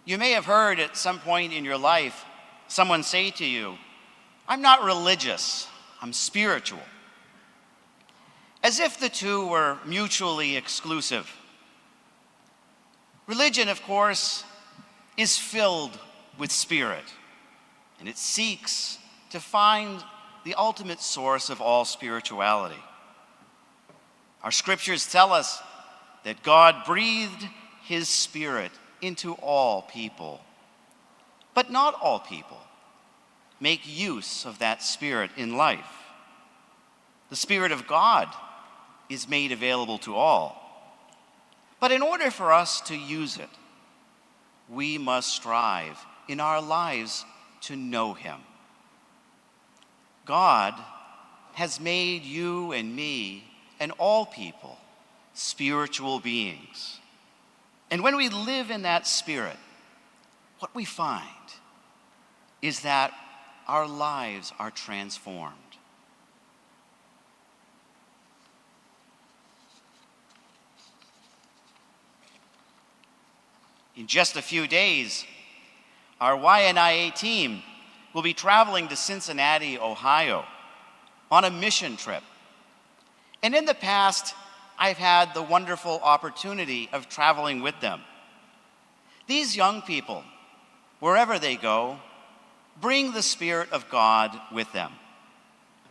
You may have heard at some point in your life someone say to you, "I'm not religious, I'm spiritual," as if the two were mutually exclusive. Religion, of course, is filled with spirit, and it seeks to find the ultimate source of all spirituality. Our scriptures tell us that God breathed his Spirit into all people. But not all people make use of that Spirit in life. The Spirit of God is made available to all. But in order for us to use it, we must strive in our lives to know him. God has made you and me and all people spiritual beings. And when we live in that spirit, what we find is that our lives are transformed. In just a few days, our YNIA team will be traveling to Cincinnati, Ohio, on a mission trip. And in the past, I've had the wonderful opportunity of traveling with them. These young people, wherever they go, bring the Spirit of God with them.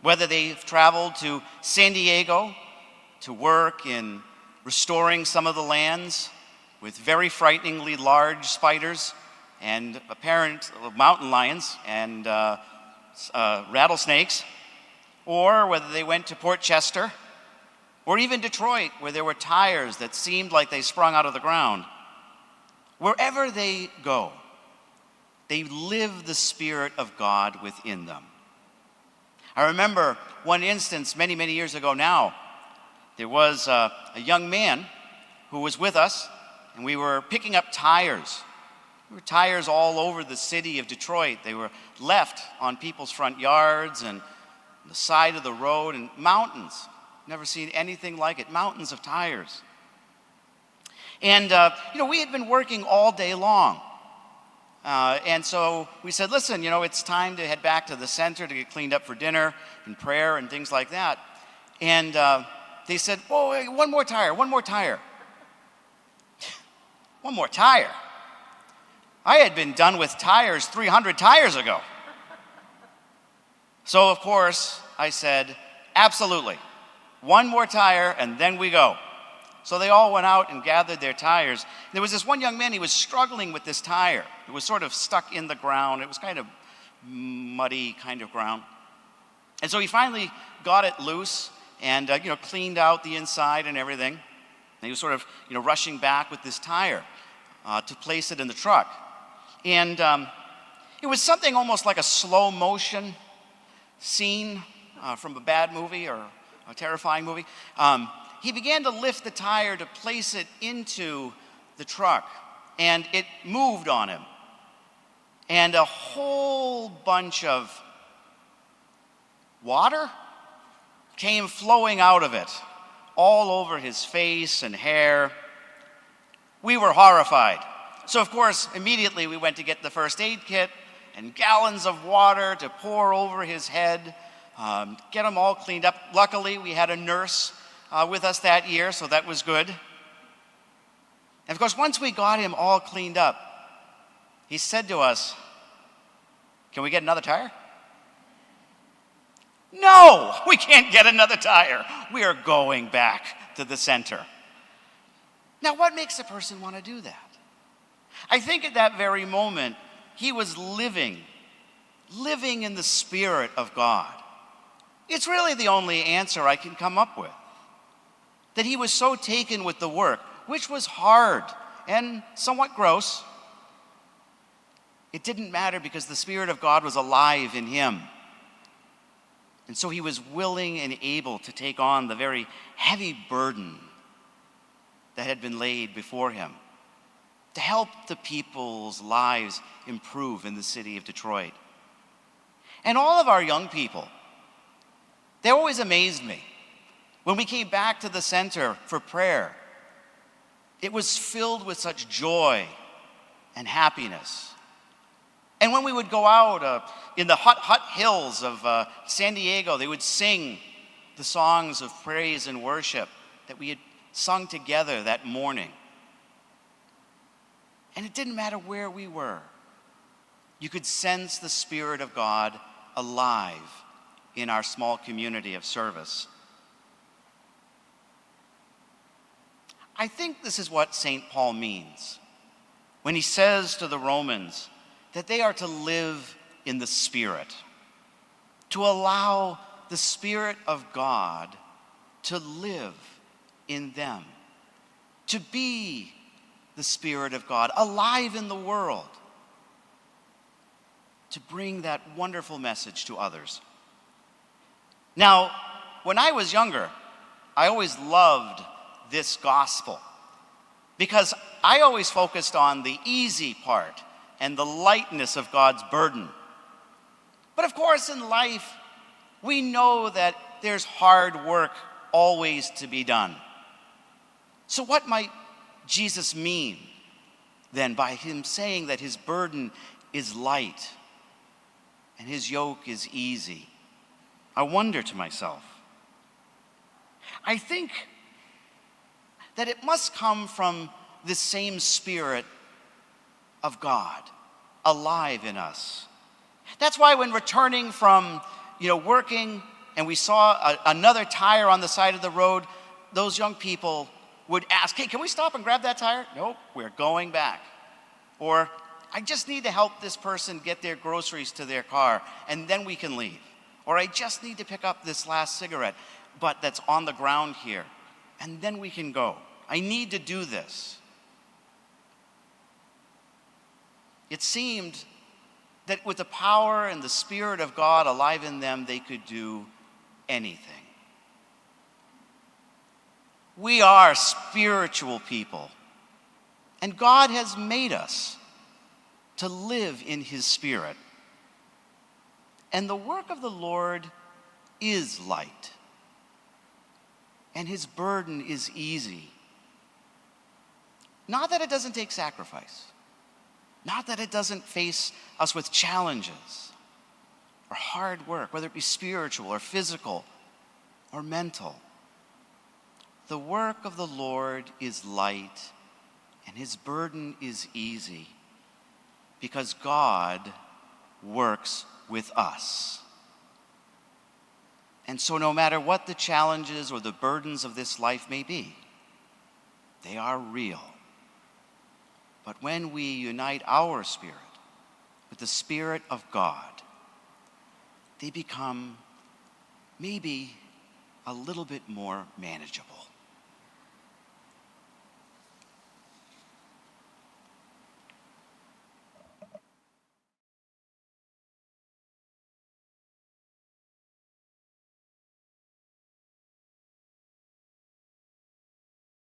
Whether they've traveled to San Diego to work in restoring some of the lands with very frighteningly large spiders and apparent mountain lions and rattlesnakes, or whether they went to Port Chester, or even Detroit, where there were tires that seemed like they sprung out of the ground. Wherever they go, they live the Spirit of God within them. I remember one instance many, many years ago now. There was a young man who was with us, and we were picking up tires. There were tires all over the city of Detroit. They were left on people's front yards and the side of the road, and mountains. Never seen anything like it, mountains of tires. And, we had been working all day long. And so we said, listen, it's time to head back to the center to get cleaned up for dinner and prayer and things like that. And they said, "Whoa, wait, one more tire. One more tire." I had been done with tires 300 tires ago. So, of course, I said, absolutely. One more tire, and then we go. So they all went out and gathered their tires. There was this one young man, he was struggling with this tire. It was sort of stuck in the ground. It was kind of muddy kind of ground. And so he finally got it loose and, cleaned out the inside and everything. And he was sort of, rushing back with this tire to place it in the truck. And it was something almost like a slow motion scene from a bad movie or a terrifying movie. He began to lift the tire to place it into the truck, and it moved on him. And a whole bunch of water came flowing out of it, all over his face and hair. We were horrified. So, of course, immediately we went to get the first aid kit and gallons of water to pour over his head, get him all cleaned up. Luckily, we had a nurse with us that year, so that was good. And of course, once we got him all cleaned up, he said to us, "Can we get another tire?" "No, we can't get another tire. We are going back to the center." Now, what makes a person want to do that? I think at that very moment, he was living in the Spirit of God. It's really the only answer I can come up with. That he was so taken with the work, which was hard and somewhat gross. It didn't matter because the Spirit of God was alive in him. And so he was willing and able to take on the very heavy burden that had been laid before him to help the people's lives improve in the city of Detroit. And all of our young people, they always amazed me. When we came back to the center for prayer, it was filled with such joy and happiness. And when we would go out in the hot hills of San Diego, they would sing the songs of praise and worship that we had sung together that morning. And it didn't matter where we were. You could sense the Spirit of God alive in our small community of service. I think this is what St. Paul means when he says to the Romans that they are to live in the Spirit, to allow the Spirit of God to live in them, to be the Spirit of God alive in the world, to bring that wonderful message to others. Now, when I was younger, I always loved this gospel because I always focused on the easy part and the lightness of God's burden. But of course, in life, we know that there's hard work always to be done. So what might Jesus mean then by him saying that his burden is light and his yoke is easy? I wonder to myself. I think that it must come from this same Spirit of God alive in us. That's why when returning from working and we saw another tire on the side of the road, those young people would ask, hey, can we stop and grab that tire? Nope, we're going back. Or, I just need to help this person get their groceries to their car, and then we can leave. Or, I just need to pick up this last cigarette, but that's on the ground here, and then we can go. I need to do this. It seemed that with the power and the Spirit of God alive in them, they could do anything. We are spiritual people, and God has made us to live in his Spirit. And the work of the Lord is light, and his burden is easy. Not that it doesn't take sacrifice, not that it doesn't face us with challenges or hard work, whether it be spiritual or physical or mental. The work of the Lord is light, and his burden is easy, because God works with us. And so no matter what the challenges or the burdens of this life may be, they are real. But when we unite our spirit with the Spirit of God, they become maybe a little bit more manageable.